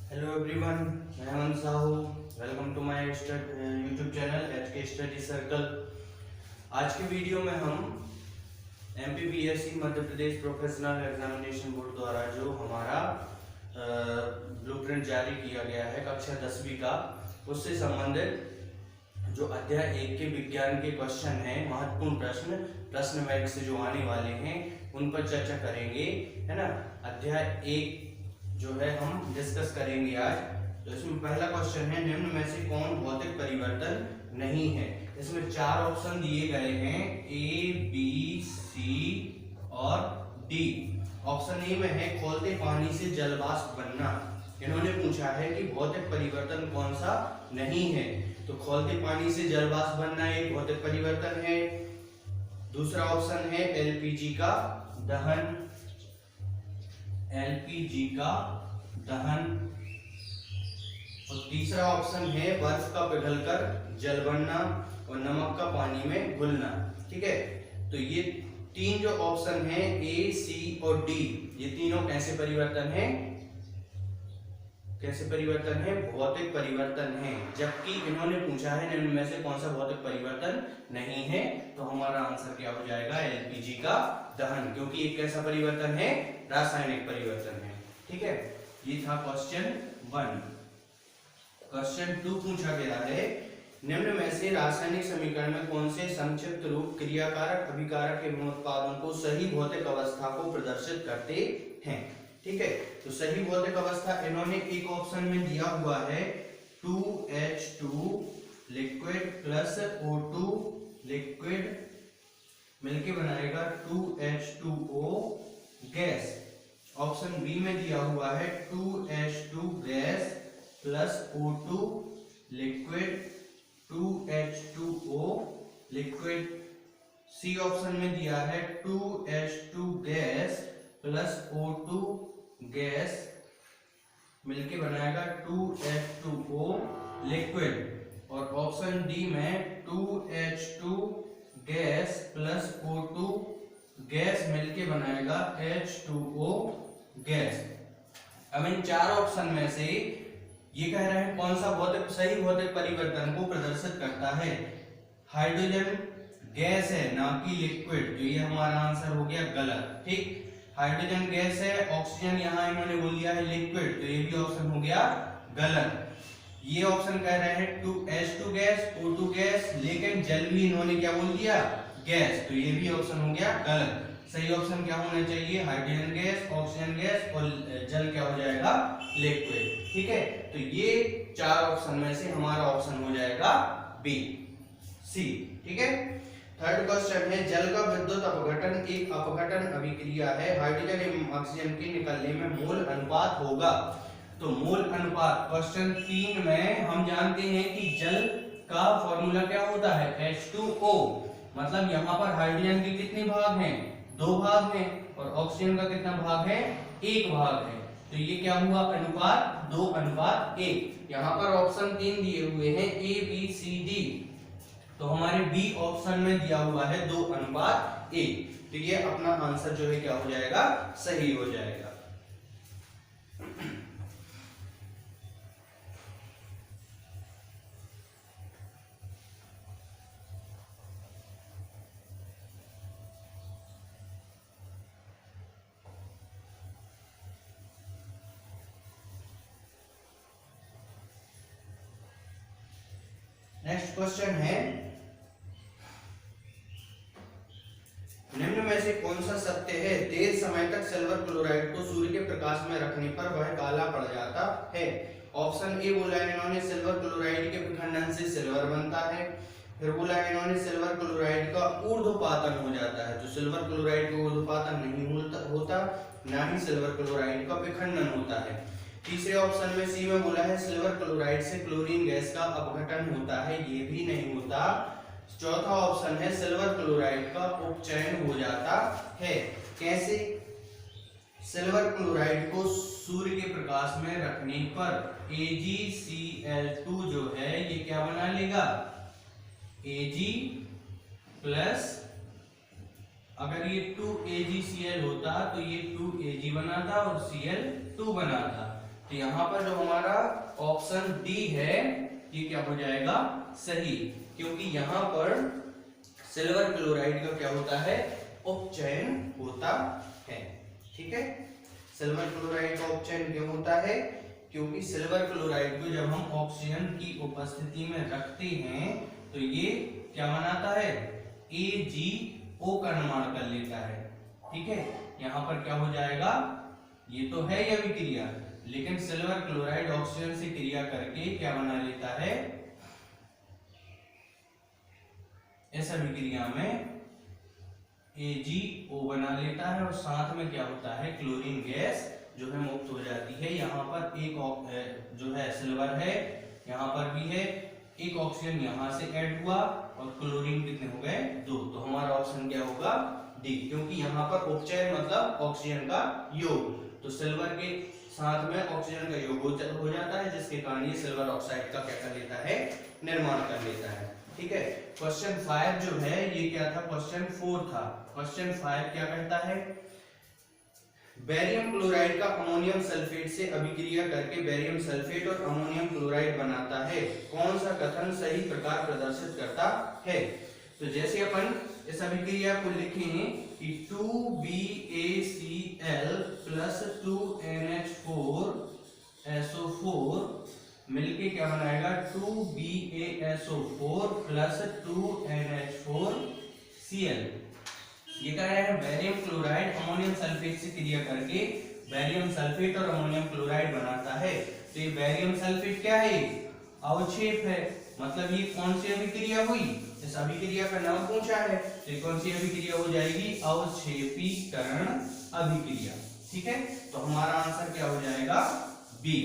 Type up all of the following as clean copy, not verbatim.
Hello everyone, मैं Hemant Sahu. Welcome to my YouTube channel HK study circle. आज के वीडियो में हम MPPSC Madhya Pradesh professional examination board द्वारा जो हमारा ब्लूप्रिंट जारी किया गया है कक्षा 10वीं का, उससे संबंधित जो अध्याय 1 के विज्ञान के क्वेश्चन हैं, महत्वपूर्ण प्रश्न बैंक से जो आने वाले हैं, उन पर चर्चा करेंगे, है ना। अध्याय 1 जो है हम डिस्कस करेंगे आज। तो इसमें पहला क्वेश्चन है, निम्न में से कौन भौतिक परिवर्तन नहीं है। इसमें 4 ऑप्शन दिए गए हैं, A, B, C और D। ऑप्शन ए में है खौलते पानी से जलवाष्प बनना। इन्होंने पूछा है कि भौतिक परिवर्तन कौन सा नहीं है, तो खौलते पानी से जलवाष्प बनना एक भौतिक परिवर्तन है। दूसरा ऑप्शन है LPG का दहन, LPG का दहन। और तीसरा ऑप्शन है बर्फ का पिघलकर जल बनना और नमक का पानी में घुलना। ठीक है, तो ये 3 जो ऑप्शन है A, C और D, ये तीनों कैसे परिवर्तन है, भौतिक परिवर्तन है। जबकि इन्होंने पूछा है निम्न में से कौन सा भौतिक परिवर्तन नहीं है, तो हमारा आंसर क्या हो जाएगा, LPG का दहन, क्योंकि एक कैसा परिवर्तन है, रासायनिक परिवर्तन है। ठीक है, ये था क्वेश्चन 1। क्वेश्चन 2 पूछा गया है, निम्न में से रासायनिक समीकरण में कौन से संक्षिप्त रूप क्रियाकारक, अभिकारक एवं उत्पादों को सही भौतिक अवस्था को प्रदर्शित करते हैं। ठीक है, तो सही भौतिक अवस्था इन्होंने एक ऑप्शन में दिया हुआ है 2H2 liquid plus O2 liquid मिलके बनाएगा 2H2O गैस। ऑप्शन बी में दिया हुआ है 2H2 gas plus O2 liquid 2H2O liquid. C option में दिया है 2H2 gas plus O2 gas मिलके बनाएगा 2H2O लिक्विड। और ऑप्शन डी में 2H2 gas plus O2 gas मिलके बनाएगा H2O गैस। अब इन 4 ऑप्शन में से ये कह रहे हैं कौन सा सही भौतिक परिवर्तन को प्रदर्शित करता है। हाइड्रोजन गैस है ना कि लिक्विड, तो ये हमारा आंसर हो गया गलत। ठीक, हाइड्रोजन गैस है, ऑक्सीजन यहाँ इन्होंने बोल दिया है लिक्विड, तो ये भी ऑप्शन हो गया गलत। ये ऑप्शन कह रहे हैं 2H2 गैस, O2 गैस, लेकिन जल भी इन्होंने क्या बोल दिया, गैस, तो ये भी ऑप्शन हो गया गलत। सही ऑप्शन क्या होना चाहिए, हाइड्रोजन गैस, ऑक्सीजन गैस और जल क्या हो जाएगा, लिक्विड। ठीक है, तो ये 4 ऑप्शन में से हमारा ऑप्शन हो जाएगा बी, सी। ठीक है, थर्ड क्वेश्चन है, जल का विद्युत अपघटन एक अपघटन अभिक्रिया है, हाइड्रोजन एवं ऑक्सीजन के निकलने में मोल अनुपात होगा। तो मोल अनुपात क्वेश्चन 3 में हम जानते हैं कि जल का फॉर्मूला क्या होता है, H2O। मतलब यहाँ पर हाइड्रोजन के कितने भाग हैं, 2 भाग हैं, और ऑक्सीजन का कितना भाग है, 1 भाग है। तो ये क्या हुआ, अनुपात 2:1। यहाँ पर ऑप्शन 3 दिए हुए हैं A, B, C, D, तो हमारे बी ऑप्शन में दिया हुआ है 2:1। तो ये अपना आंसर जो है क्या हो जाएगा, सही हो जाएगा। नेक्स्ट क्वेश्चन है, निम्न में से कौन सा सत्य है, देर समय तक सिल्वर क्लोराइड को सूर्य के प्रकाश में रखने पर वह काला पड़ जाता है। ऑप्शन ए बोला है इन्होंने सिल्वर क्लोराइड के विखंडन से सिल्वर बनता है। फिर बोला है इन्होंने सिल्वर क्लोराइड का ऊर्ध्वपातन हो जाता है, तो सिल्वर क्लोराइड का ऊर्ध्वपातन नहीं होता, ना ही सिल्वर क्लोराइड का विखंडन होता है। तीसरे ऑप्शन में सी में बोला है सिल्वर क्लोराइड से क्लोरीन गैस का अपघटन होता है, ये भी नहीं होता। चौथा ऑप्शन है सिल्वर क्लोराइड का उपचयन हो जाता है। कैसे, सिल्वर क्लोराइड को सूर्य के प्रकाश में रखने पर AgCl2 जो है ये क्या बना लेगा, Ag प्लस, अगर ये 2AgCl होता तो ये 2Ag बनाता और Cl2 बनाता। तो यहाँ पर जो हमारा ऑप्शन डी है ये क्या हो जाएगा, सही, क्योंकि यहाँ पर सिल्वर क्लोराइड का क्या होता है, उपचयन होता है। ठीक है, सिल्वर क्लोराइड का उपचयन क्यों होता है, क्योंकि सिल्वर क्लोराइड को जब हम ऑक्सीजन की उपस्थिति में रखते हैं तो ये क्या बनाता है, AgO का निर्माण कर लेता है। ठीक है, यहाँ पर क्या हो जाएगा, ये तो है ये अभिक्रिया, लेकिन सिल्वर क्लोराइड ऑक्सीजन से क्रिया करके क्या बना लेता है, इस अभिक्रिया में AgO बना लेता है और साथ में क्या होता है, क्लोरीन गैस जो है मुक्त हो जाती है। यहाँ पर एक जो है सिल्वर है, यहाँ पर भी है, एक ऑक्सीजन यहाँ से ऐड हुआ और क्लोरीन कितने हो गए, 2। तो हमारा ऑप्शन क्या होगा, डी, क्योंकि यहाँ पर उपचयन मतलब ऑक्सीजन का योग, तो सिल्वर के साथ में ऑक्सीजन का योग हो जाता है, जिसके कारण ये सिल्वर ऑक्साइड का क्या कर लेता है, निर्माण कर लेता है। ठीक है, क्वेश्चन 5 जो है ये क्या था, क्वेश्चन 4 था। क्वेश्चन 5 क्या कहता है, बेरियम क्लोराइड का अमोनियम सल्फेट से अभिक्रिया करके बेरियम सल्फेट और अमोनियम क्लोराइड बनाता है, कौन सा कथन सही प्रकार प्रदर्शित करता है। तो जैसे अपन इस अभिक्रिया को लिखें कि 2BaCl प्लस 2NH4 SO4 मिलके क्या बनाएगा, 2BaSO4 प्लस 2NH4Cl। ये कह रहे हैं बेरियम क्लोराइड अमोनियम सल्फेट से क्रिया करके बेरियम सल्फेट और अमोनियम क्लोराइड बनाता है। तो ये बेरियम सल्फेट क्या है, अवक्षेप है, मतलब ये कौन सी अभिक्रिया हुई, इस अभिक्रिया का नाम पूछा है, तो ये कौन सी अभिक्रिया हो जाएगी, अवक्षेपीकरण अभिक्रिया। ठीक है, तो हमारा आंसर क्या हो जाएगा, बी।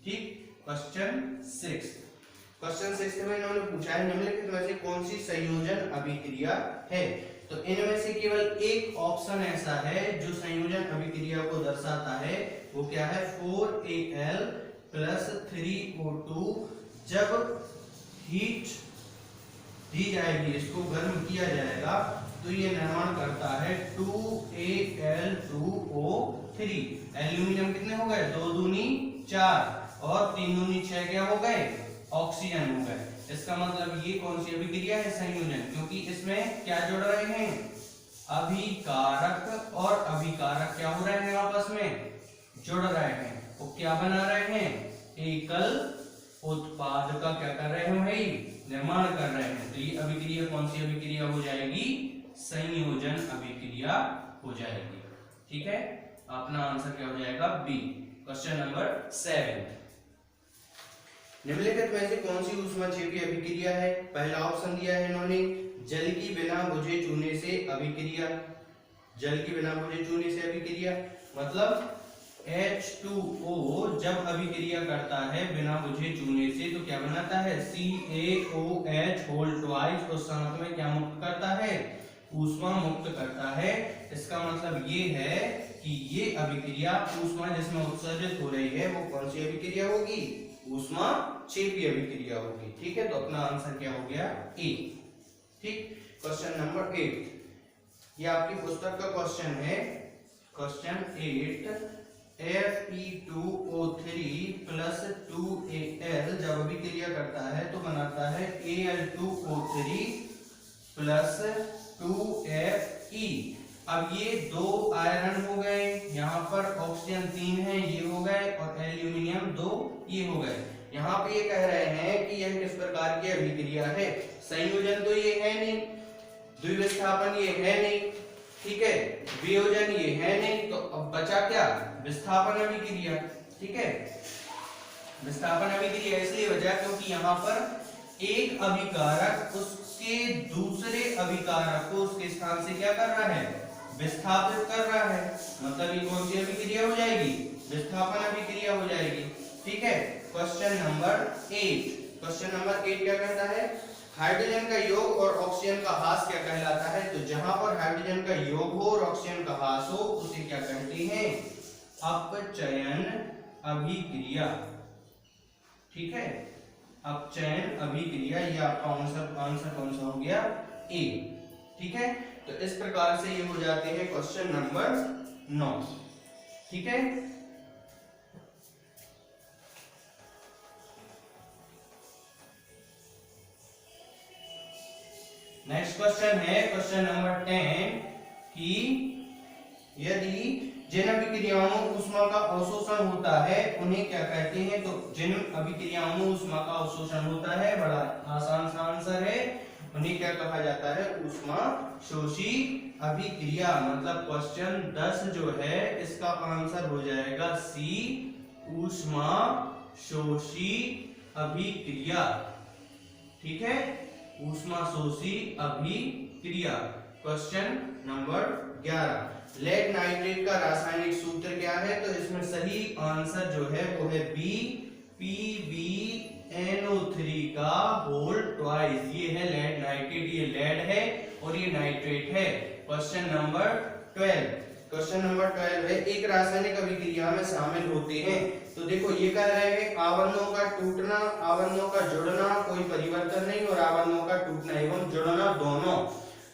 ठीक, क्वेश्चन 6 में इन्होंने पूछा है निम्नलिखित में से कौन सी संयोजन अभिक्रिया है। तो इनमें से केवल एक ऑप्शन ऐसा है जो संयोजन अभिक्रिया को दर्शाता है, वो क्या है, 4Al प्लस 3O2 जब हीट दी जाएगी, इसको गर्म किया जाएगा तो ये निर्माण करता है 2Al2O3। एल्यूमिनियम कितने हो गए, 2 दूनी 4 और 3 दूनी 6 क्या हो गए, ऑक्सीजन हो गए। इसका मतलब ये कौन सी अभिक्रिया है, संयोजन, क्योंकि इसमें क्या जुड़ रहे हैं, अभिकारक और अभिकारक क्या हो रहे हैं, आपस में जुड़ रहे हैं, वो क्या बना रहे हैं, एकल उत्पाद का क्या कर रहे हैं भाई, निर्माण कर रहे हैं। तो ये अभिक्रिया कौन सी अभिक्रिया हो जाएगी, संयोजन अभिक्रिया हो जाएगी। ठीक है, अपना आंसर क्या हो जाएगा, बी। क्वेश्चन नंबर 7, निम्नलिखित में से कौन सी ऊष्माक्षेपी अभिक्रिया है। पहला ऑप्शन दिया है इन्होंने, जल की बिना बुझे चूने से अभिक्रिया, जल की बिना बुझे चूने से अभिक्रिया मतलब H2O जब अभिक्रिया करता है बिना बुझे चूने से तो क्या बनाता है, CaOH होल ट्वाइस, और साथ में क्या मुक्त करता है, ऊष्मा मुक्त करता है। इसका मतलब ये है कि ये अभिक्रिया ऊष्मा जिसमें उत्सर्जित हो रही है वो कौन सी अभिक्रिया होगी, ऊष्माक्षेपी अभिक्रिया होगी। ठीक है, तो अपना आंसर क्या हो गया, ए। ठीक, क्वेश्चन नंबर 8, ये आपकी पुस्तक का क्वेश्चन है, क्वेश्चन 8, Fe2O3 प्लस 2Al जब अभिक्रिया करता है तो बनाता है Al2O3 प्लस 2Fe। अब ये 2 आयरन हो गए, यहाँ पर ऑक्सीजन 3 है, ये हो गए, और एल्यूमिनियम 2 ये हो गए। यहाँ पे ये कह रहे हैं कि यह किस प्रकार की अभिक्रिया है, संयोजन तो ये है नहीं, द्विविस्थापन ये है नहीं, ठीक है, वियोजन ये है नहीं, तो अब बचा क्या, विस्थापन अभिक्रिया। ठीक है, विस्थापन अभिक्रिया इसलिए बचा क्योंकि यहाँ पर एक अभिकारक उसके दूसरे अभिकारक को उसके स्थान से क्या कर रहा है, विस्थापित कर रहा है, मतलब ये कौन सी अभिक्रिया हो जाएगी, विस्थापन अभिक्रिया हो जाएगी। ठीक है, क्वेश्चन नंबर 8, क्वेश्चन नंबर 8 क्या कहता है, हाइड्रोजन का योग और ऑक्सीजन का ह्रास क्या कहलाता है। तो जहां पर हाइड्रोजन का योग हो और ऑक्सीजन का ह्रास हो उसे क्या कहते हैं, अपचयन अभिक्रिया। ठीक है, अपचयन अभिक्रिया, ये आपका आंसर कौन सा हो गया, ए। ठीक है, तो इस प्रकार से ये हो जाते हैं क्वेश्चन नंबर 9। ठीक है, नेक्स्ट क्वेश्चन है क्वेश्चन नंबर 10 कि यदि जिन अभिक्रियाओं में ऊष्मा का अवशोषण होता है उन्हें क्या कहते हैं। तो जिन अभिक्रियाओं में ऊष्मा का अवशोषण होता है, बड़ा आसान सा आंसर है, उन्हें क्या कहा जाता है, ऊष्मा शोषी अभिक्रिया। मतलब क्वेश्चन 10 जो है इसका आंसर हो जाएगा सी, ऊष्मा शोषी अभिक्रिया। ठीक है, ऊष्मा शोषी अभिक्रिया। क्वेश्चन नंबर 11, लेड नाइट्रेट का रासायनिक सूत्र क्या है। तो इसमें सही आंसर जो है वो है बी, PbNO3 का होल ट्वाइस। ये है लेड नाइट्रेट, ये लेड है और ये नाइट्रेट है। क्वेश्चन नंबर 12, क्वेश्चन नंबर 12 है एक रासायनिक अभिक्रिया में शामिल होते हैं। तो देखो ये कह रहे हैं आवरणों का टूटना, आवरणों का जुड़ना, कोई परिवर्तन नहीं, और आवरणों का टूटना एवं जुड़ना दोनों।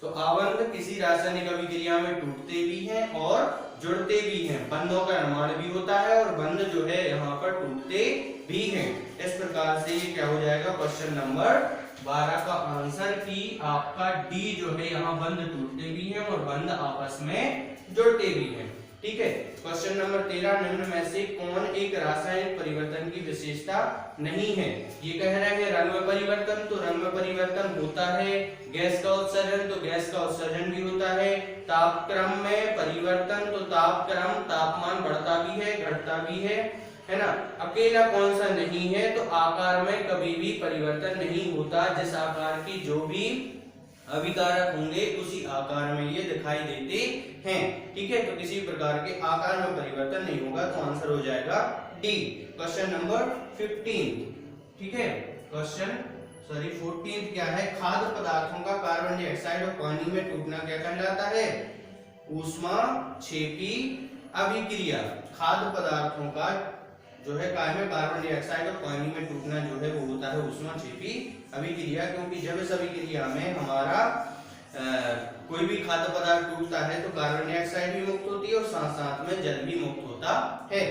तो आवरण किसी रासायनिक अभिक्रिया में टूटते भी हैं और जुड़ते भी हैं, बंधों का निर्माण भी होता है और बंध जो है यहाँ पर टूटते भी हैं। इस प्रकार से ये क्या हो जाएगा, क्वेश्चन नंबर 12 का आंसर की आपका डी जो है, यहाँ बंध टूटते भी हैं और बंध आपस में जुड़ते भी हैं। ठीक है, क्वेश्चन नंबर 13, निम्न में से कौन एक रासायनिक परिवर्तन की विशेषता नहीं है। ये कह रहे हैं रंग में परिवर्तन, तो रंग में परिवर्तन होता है। गैस का उत्सर्जन, तो गैस का उत्सर्जन भी होता है। तापक्रम में परिवर्तन, तो तापक्रम, तापमान बढ़ता भी है घटता भी है ना। अकेला कौन सा नहीं है, तो आकार में कभी भी परिवर्तन नहीं होता। जिस आकार की जो भी अभिकारक होंगे उसी आकार में ये दिखाई देते हैं। ठीक है, तो किसी प्रकार के आकार में परिवर्तन नहीं होगा, तो आंसर हो जाएगा डी। क्वेश्चन नंबर 15, ठीक है, क्वेश्चन 14 क्या है, खाद्य पदार्थों का कार्बन डाइऑक्साइड और पानी में टूटना क्या कहलाता है, ऊष्मा क्षेपी अभिक्रिया। खाद्य पदार्थों का जो है कार्बन डाइऑक्साइड और पानी में टूटना जो है वो होता है ऊष्मा क्षेपी अभिक्रिया। क्योंकि जब इस अभिक्रिया में हमारा कोई भी खाद्य पदार्थ टूटता है तो कार्बन डाइऑक्साइड भी मुक्त होती है और साथ साथ में जल भी मुक्त होता है।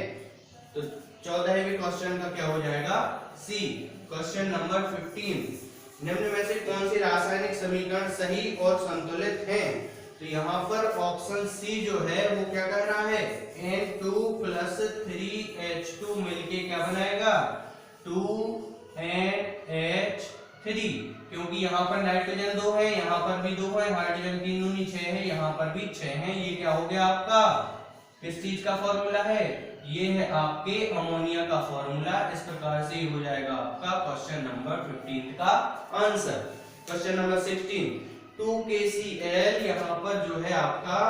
तो 14वें क्वेश्चन का क्या हो जाएगा, सी। क्वेश्चन नंबर 15, निम्न में से कौन सी रासायनिक समीकरण सही और संतुलित हैं। तो यहाँ पर ऑप्शन सी जो है वो क्या कह रहा है, N2 + 3H2 मिलके क्या बनाएगा, 2NH3। क्योंकि यहाँ पर नाइट्रोजन 2 है, यहाँ पर भी 2 है, हाइड्रोजन 3 दूनी 6 है, यहाँ पर भी 6 है। ये क्या हो गया आपका, किस चीज का फॉर्मूला है, ये है आपके अमोनिया का फॉर्मूला। इस प्रकार से हो जाएगा आपका क्वेश्चन नंबर 15 का आंसर। क्वेश्चन नंबर 16, 2KCl यहाँ पर जो है आपका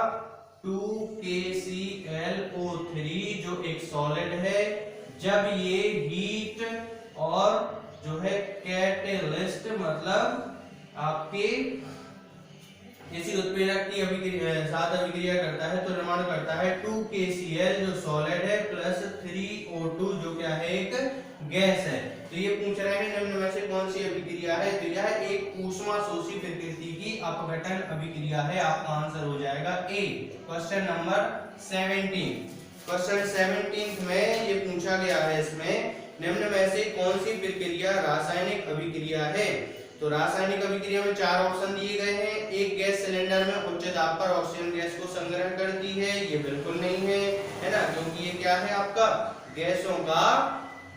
2KClO3 जो एक सॉलिड है, जब ये हीट और जो है कैटलिस्ट मतलब आपके किसी उत्प्रेरक की साथ अभिक्रिया करता है तो निर्माण करता है 2KCl जो सॉलिड है प्लस 3O2 जो क्या है एक गैस है। तो ये पूछ रहे हैं निम्न में से कौन सी अभिक्रिया है। तो यह एक ऊष्मा शोषी प्रकृति की अपघटन अभिक्रिया है। आपका आंसर हो जाएगा ए। क्वेश्चन नंबर 17, क्वेश्चन 17 में ये पूछा गया है, इसमें निम्न में से कौन सी प्रक्रिया रासायनिक अभिक्रिया है। तो रासायनिक अभिक्रिया में 4 ऑप्शन दिए गए हैं। एक गैस सिलेंडर में उच्च दाब पर ऑक्सीजन गैस को संग्रह करती है, ये बिल्कुल नहीं है ना, क्योंकि ये क्या है आपका गैसों का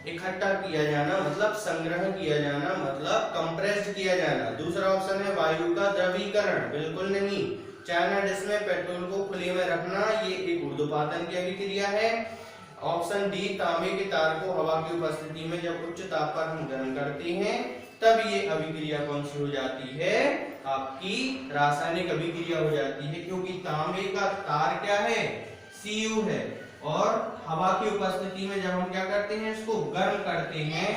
इकट्ठा किया जाना मतलब संग्रह किया जाना मतलब कंप्रेस्ड किया जाना। दूसरा ऑप्शन है वायु का द्रवीकरण, बिल्कुल नहीं। चाइना डिश में पेट्रोल को खुले में रखना, ये एक ऊर्ध्वपातन की अभिक्रिया है। ऑप्शन डी, तांबे के तार को हवा की उपस्थिति में जब उच्च ताप पर हम गर्म करते हैं तब ये अभिक्रिया कौन सी हो जाती है, आपकी रासायनिक अभिक्रिया हो जाती है। क्योंकि तांबे का तार क्या है, Cu है, और हवा की उपस्थिति में जब हम क्या करते हैं इसको गर्म करते हैं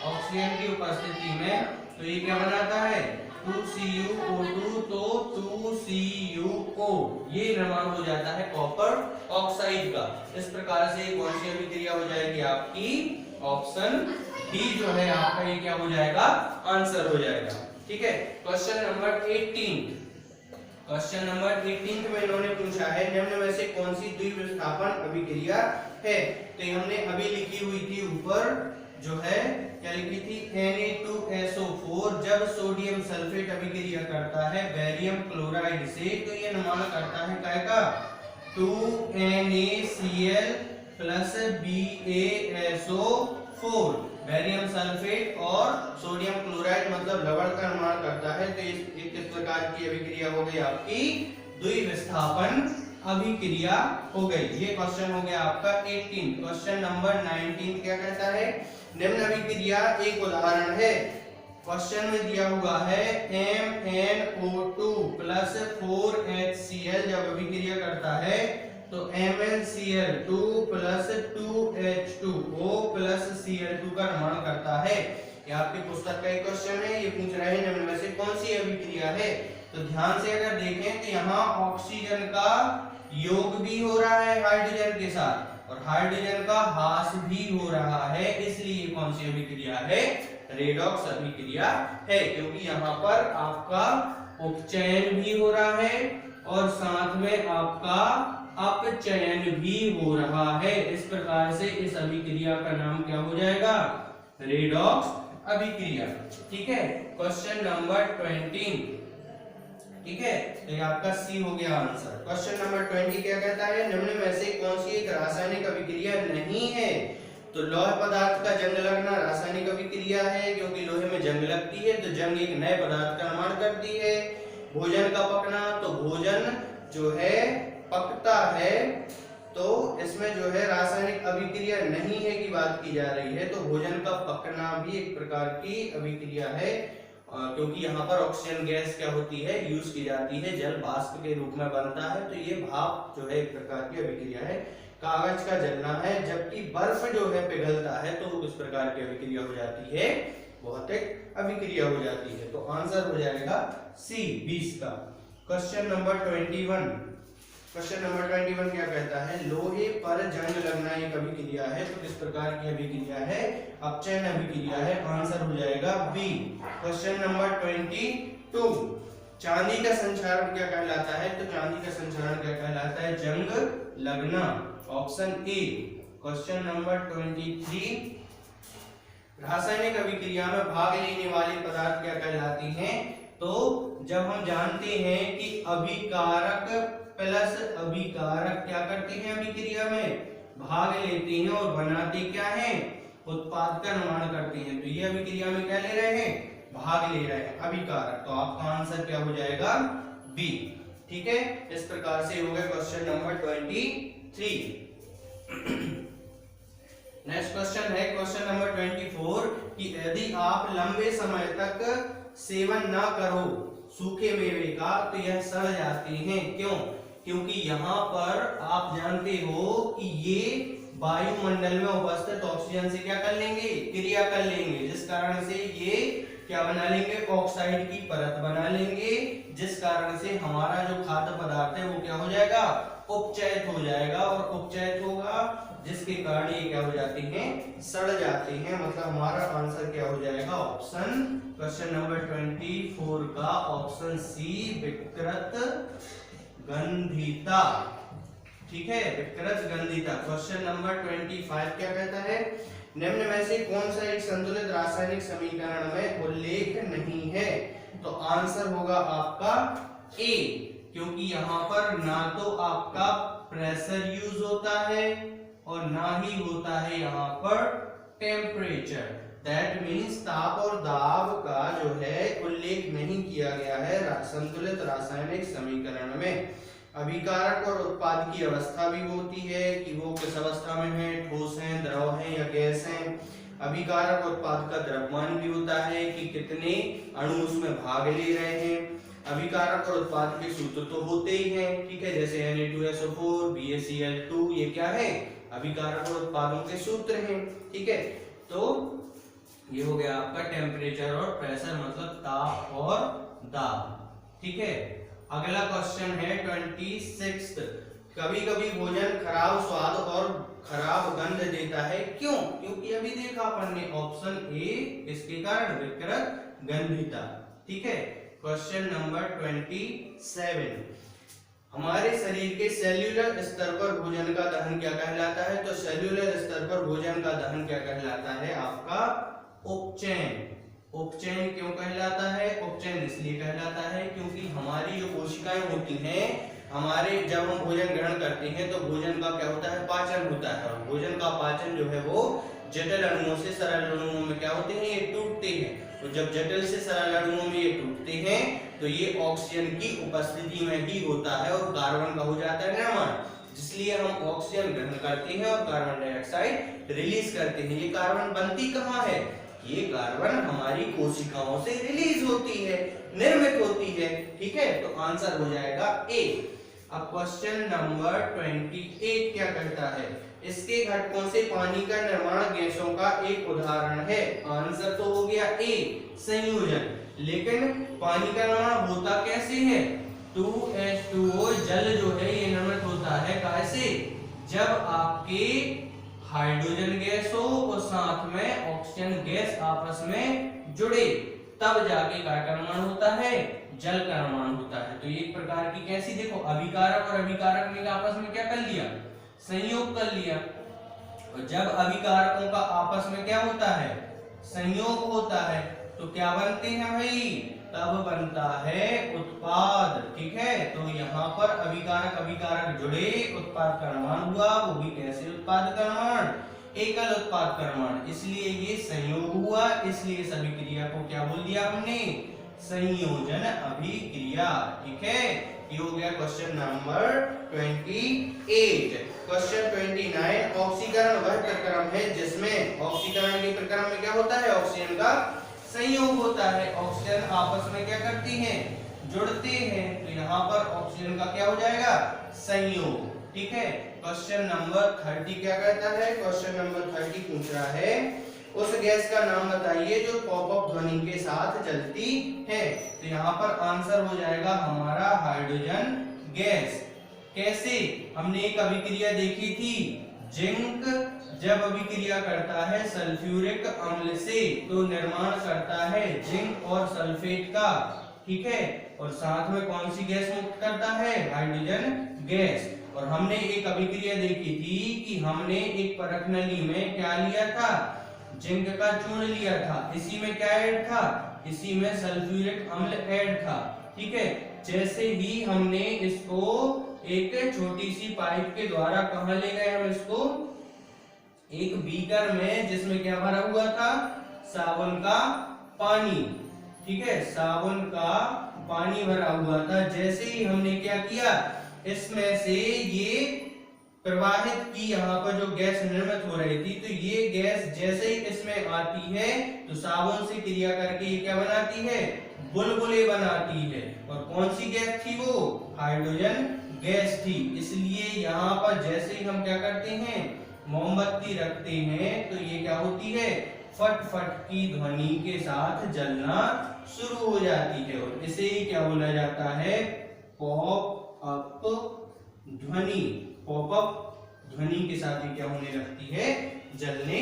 ऑक्सीजन की उपस्थिति में, तो ये क्या बनाता है 2CuO2, तो 2CuO ये निर्माण हो जाता है कॉपर ऑक्साइड का। इस प्रकार से कौन सी अभिक्रिया हो जाएगी आपकी, ऑप्शन डी जो है आपका ये क्या हो जाएगा, आंसर हो जाएगा। ठीक है, क्वेश्चन नंबर 18, क्वेश्चन नंबर 18 में इन्होंने पूछा है निम्न में से कौन सी द्विविस्थापन अभिक्रिया है। तो हमने अभी लिखी हुई थी ऊपर जो है क्या लिखी थी Na2SO4 जब सोडियम सल्फेट अभिक्रिया करता है बेरियम क्लोराइड से तो ये निर्माण करता है काय का 2NaCl plus BaSO4 barium sulphate और सोडियम क्लोराइड मतलब लवण का निर्माण करता है। तो इस प्रकार की अभिक्रिया हो गई आपकी द्विविस्थापन अभिक्रिया हो गई। ये क्वेश्चन हो गया आपका 18। क्वेश्चन नंबर 19 क्या कहता है निम्न अभिक्रिया एक उदाहरण है। क्वेश्चन में दिया हुआ है MnO2 प्लस 4HCl जब अभिक्रिया करता है तो MnCl2 plus 2H2O plus Cl2 का निर्माण करता है। ये आपकी पुस्तक का एक क्वेश्चन है। ये पूछ रहे हैं निम्न में से कौन सी अभिक्रिया है। तो ध्यान से अगर देखें तो यहाँ ऑक्सीजन का योग भी हो रहा है हाइड्रोजन के साथ और हाइड्रोजन का ह्रास भी हो रहा है, इसलिए कौन सी अभिक्रिया है रेडॉक्स अभिक्रिया है, क्योंकि यहाँ पर आपका उपचयन भी हो रहा है और साथ में आपका अपचयन भी हो रहा है। इस प्रकार से इस अभिक्रिया का नाम क्या हो जाएगा रेडॉक्स अभिक्रिया। ठीक है, क्वेश्चन नंबर 20। ठीक है, तो ये आपका सी हो गया आंसर। क्वेश्चन नंबर 20 क्या कहता है निम्न में से कौन सी एक रासायनिक अभिक्रिया नहीं है। तो लौह पदार्थ का जंग लगना रासायनिक अभिक्रिया है, क्योंकि लोहे में जंग लगती है तो जंग एक नए पदार्थ का निर्माण करती है। भोजन का पकना, तो भोजन जो है पकता है, तो इसमें जो है रासायनिक अभिक्रिया नहीं है की बात की जा रही है। तो भोजन का पकना भी एक प्रकार की अभिक्रिया है, क्योंकि यहाँ पर ऑक्सीजन गैस क्या होती है यूज की जाती है, जल वाष्प के रूप में बनता है, तो ये भाप जो है एक प्रकार की अभिक्रिया है। कागज का जलना है, जबकि बर्फ जो है पिघलता है तो इस प्रकार की अभिक्रिया हो जाती है, भौतिक अभिक्रिया हो जाती है। तो आंसर हो जाएगा सी 20 का। Question number 21। क्वेश्चन नंबर 21 क्या कहता है लोहे पर जंग लगना एक अभिक्रिया है, तो किस प्रकार की अभिक्रिया है अपचयन अभिक्रिया है। आंसर हो जाएगा बी। क्वेश्चन नंबर 22 चांदी का संक्षारण क्या कहलाता है। तो चांदी का संक्षारण क्या कहलाता है जंग लगना, ऑप्शन ए। क्वेश्चन नंबर 23 रासायनिक अभिक्रिया में भाग लेने वाले पदार्थ क्या कहलाती हैं। तो जब हम जानते हैं कि अभिकारक प्लस अभिकारक क्या करते हैं अभिक्रिया में भाग लेते हैं और बनाते क्या हैं उत्पाद का निर्माण करते हैं, तो ये अभिक्रिया में क्या ले रहे हैं भाग ले रहे हैं अभिकारक। तो आपका आंसर क्या हो जाएगा बी। ठीक है, इस प्रकार से हो गया क्वेश्चन नंबर 23। नेक्स्ट क्वेश्चन है क्वेश्चन नंबर 24 कि यदि आप लंबे समय तक सेवन न करो सूखे मेवे का तो यह सड़ जाते हैं। क्यों? क्योंकि यहाँ पर आप जानते हो कि ये वायुमंडल में उपस्थित ऑक्सीजन से क्या कर लेंगे क्रिया कर लेंगे, जिस कारण से ये क्या बना लेंगे ऑक्साइड की परत बना लेंगे, जिस कारण से हमारा जो खाद्य पदार्थ है वो क्या हो जाएगा उपचयित हो जाएगा, और उपचयित होगा जिसके कारण ये क्या हो जाते हैं सड़ जाते हैं। मतलब हमारा आंसर क्या हो जाएगा ऑप्शन क्वेश्चन नंबर 24 का ऑप्शन सी विकृत गंधिता। ठीक है, विकृत गंधिता। क्वेश्चन नंबर 25 क्या कहता है निम्न में से कौन सा एक संतुलित रासायनिक समीकरण में उल्लेख नहीं है। तो आंसर होगा आपका ए, क्योंकि यहाँ पर ना तो आपका प्रेशर यूज होता है और ना ही होता है यहाँ पर टेम्परेचर। दैट मीन्स ताप और दाब का जो है उल्लेख नहीं किया गया है संतुलित रासायनिक समीकरण में। अभिकारक और उत्पाद की अवस्था भी होती है कि वो किस अवस्था में है, ठोस है, द्रव है या गैस है। अभिकारक उत्पाद का द्रव्यमान भी होता है कि कितने अणु उसमें भाग ले रहे हैं। अभिकारक और उत्पाद के सूत्र तो होते ही हैं, ठीक है, जैसे Na2SO4 BaCl2 ये क्या है अभिकारक और उत्पादों के सूत्र हैं। ठीक है, तो ये हो गया आपका टेम्परेचर और प्रेशर मतलब ताप और दाब। ठीक है, अगला क्वेश्चन है 26। कभी कभी भोजन खराब स्वाद और खराब गंध देता है, क्यों? क्योंकि अभी देखा अपन ने ऑप्शन ए इसके कारण विकृत गंधिता। ठीक है, क्वेश्चन नंबर 27। हमारे शरीर के सेल्यूलर स्तर पर भोजन का दहन क्या कहलाता है? तो सेल्यूलर स्तर पर भोजन का दहन क्या कहलाता है? आपका उपचयन। उपचयन क्यों कहलाता है? उपचयन इसलिए कहलाता है क्योंकि हमारी जो कोशिकाएं होती हैं, हमारे जब हम भोजन ग्रहण करते हैं तो भोजन का क्या होता है? पाचन होता है। और भोजन का पाचन जो है वो जटिल अणुओं से सरल अणुओं में क्या होते हैं? ये टूटते हैं। तो जब जटिल से सरल अणुओं में ये टूटते हैं तो ये ऑक्सीजन की उपस्थिति में ही होता है और कार्बन का हो जाता है निर्माण, जिसलिए हम ऑक्सीजन ग्रहण करते हैं और कार्बन डाइऑक्साइड रिलीज करते हैं। ये कार्बन बनती कहाँ है? ये कार्बन हमारी कोशिकाओं से रिलीज होती है, निर्मित होती है। ठीक है, तो आंसर हो जाएगा ए। अब क्वेश्चन नंबर 28 क्या कहता है? इसके घटकों से पानी का निर्माण गैसों का एक उदाहरण है। आंसर तो हो गया ए, संयोजन। लेकिन पानी का निर्माण होता कैसे है? 2H2O जल जो है ये निर्मित होता है कैसे? जब आपके हाइड्रोजन गैस हो और साथ में ऑक्सीजन गैस आपस में जुड़े, तब जाके क्या निर्माण होता है? जल का निर्माण होता है। तो एक प्रकार की कैसी, देखो अभिकारक और अभिकारक ने आपस में क्या कर लिया? संयोग कर लिया। और जब अभिकारकों का आपस में क्या होता है? संयोग होता है, तो क्या बनते हैं भाई? तब बनता है उत्पाद। ठीक है, तो यहाँ पर अभिकारक अभिकारक जुड़े, उत्पाद का निर्माण हुआ। वो भी कैसे उत्पाद का निर्माण? एकल उत्पाद का निर्माण। इसलिए ये संयोग हुआ, इसलिए इस अभिक्रिया को क्या बोल दिया हमने? संयोजन अभिक्रिया। ठीक है, ये हो गया क्वेश्चन नंबर 28। क्वेश्चन 29, ऑक्सीकरण वह प्रक्रम है जिसमें ऑक्सीकरण के प्रक्रम में क्या होता है? ऑक्सीजन का संयोग होता है। ऑक्सीजन आपस में क्या करती हैं? जुड़ते हैं। तो यहाँ पर ऑक्सीजन का क्या हो जाएगा? संयोग। ठीक है, क्वेश्चन नंबर 30 क्या कहता है? क्वेश्चन नंबर 30 पूछ रहा है उस गैस का नाम बताइए जो पॉपअप ध्वनि के साथ जलती है। तो यहाँ पर आंसर हो जाएगा हमारा हाइड्रोजन गैस। कैसे? हमने एक अभिक्रिया देखी थी, जिंक जब अभिक्रिया करता है सल्फ्यूरिक अम्ल से तो निर्माण करता है जिंक और सल्फेट का। ठीक है, और साथ में कौन सी गैस मुक्त करता है? Hydrogen gas. और हमने एक अभिक्रिया देखी थी कि हमने एक परख नली में क्या लिया था? जिंक का चूर्ण लिया था। इसी में क्या ऐड था? इसी में सल्फ्यूरिक अम्ल ऐड था। ठीक है, जैसे ही हमने इसको एक छोटी सी पाइप के द्वारा कहां ले गए? हम इसको एक बीकर में, जिसमें क्या भरा हुआ था? साबुन का पानी। ठीक है, साबुन का पानी भरा हुआ था। जैसे ही हमने क्या किया, इसमें से ये प्रवाहित की, यहाँ पर जो गैस निर्मित हो रही थी, तो ये गैस जैसे ही इसमें आती है तो साबुन से क्रिया करके ये क्या बनाती है? बुलबुले बनाती है। और कौन सी गैस थी वो? हाइड्रोजन गैस थी। इसलिए यहाँ पर जैसे ही हम क्या करते हैं? मोमबत्ती रखते हैं तो ये क्या होती है? फट फट की ध्वनि के साथ जलना शुरू हो जाती है। और इसे ही क्या बोला जाता है? पॉप अप ध्वनि। पॉपअप ध्वनि के साथ ही क्या होने लगती है? जलने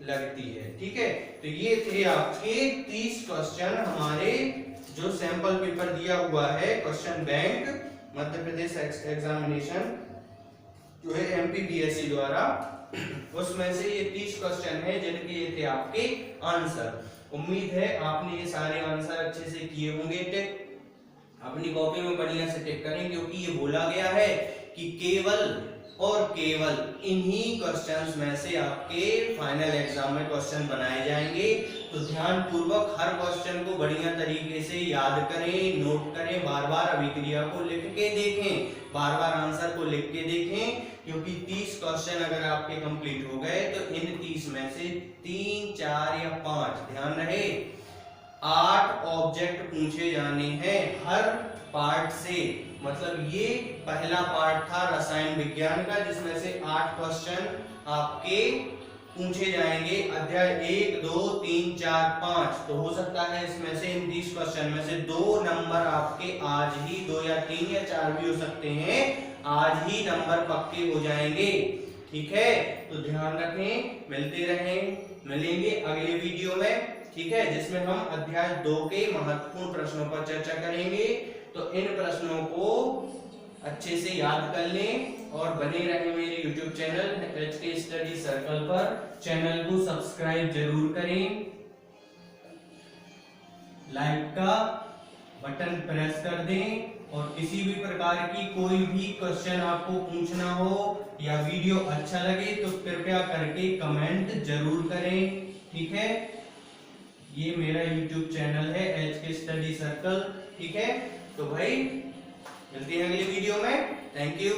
लगती है। ठीक है, तो ये थे आपके 30 क्वेश्चन हमारे जो सैंपल पेपर दिया हुआ है question bank Madhya Pradesh examination जो है एमपीपीएससी द्वारा, उसमें से ये 30 क्वेश्चन है जिनके ये थे आपके आंसर। उम्मीद है आपने ये सारे आंसर अच्छे से किए होंगे। टिक अपनी कॉपी में बढ़िया से टिक करें, क्योंकि ये बोला गया है कि केवल और केवल इन्हीं क्वेश्चंस में से आपके फाइनल एग्जाम में क्वेश्चन बनाए जाएंगे। तो ध्यान पूर्वक हर क्वेश्चन को बढ़िया तरीके से याद करें, नोट करें, बार बार अभिक्रिया को लिख के देखें, बार बार आंसर को लिख के देखें, क्योंकि 30 क्वेश्चन अगर आपके कंप्लीट हो गए तो इन 30 में से 3, 4 या 5, ध्यान रहे 8 ऑब्जेक्ट पूछे जाने हैं हर पार्ट से। मतलब ये पहला पार्ट था रसायन विज्ञान का, जिसमें से 8 क्वेश्चन आपके पूछे जाएंगे अध्याय 1, 2, 3, 4, 5। तो हो सकता है इसमें से इन 30 क्वेश्चन में से 2 नंबर आपके आज ही, 2 या 3 या 4 भी हो सकते हैं, आज ही नंबर पक्के हो जाएंगे। ठीक है, तो ध्यान रखें, मिलते रहें, मिलेंगे अगले वीडियो में। ठीक है, जिसमें हम अध्याय 2 के महत्वपूर्ण प्रश्नों पर चर्चा करेंगे। तो इन प्रश्नों को अच्छे से याद कर लें और बने रहें मेरे YouTube channel HK study circle पर। चैनल को सब्सक्राइब जरूर करें, लाइक का बटन प्रेस कर दें, और किसी भी प्रकार की कोई भी क्वेश्चन आपको पूछना हो या वीडियो अच्छा लगे तो कृपया करके कमेंट जरूर करें। ठीक है, ये मेरा YouTube चैनल है HK स्टडी सर्कल। ठीक है, तो भाई मिलते हैं अगली वीडियो में। Thank you.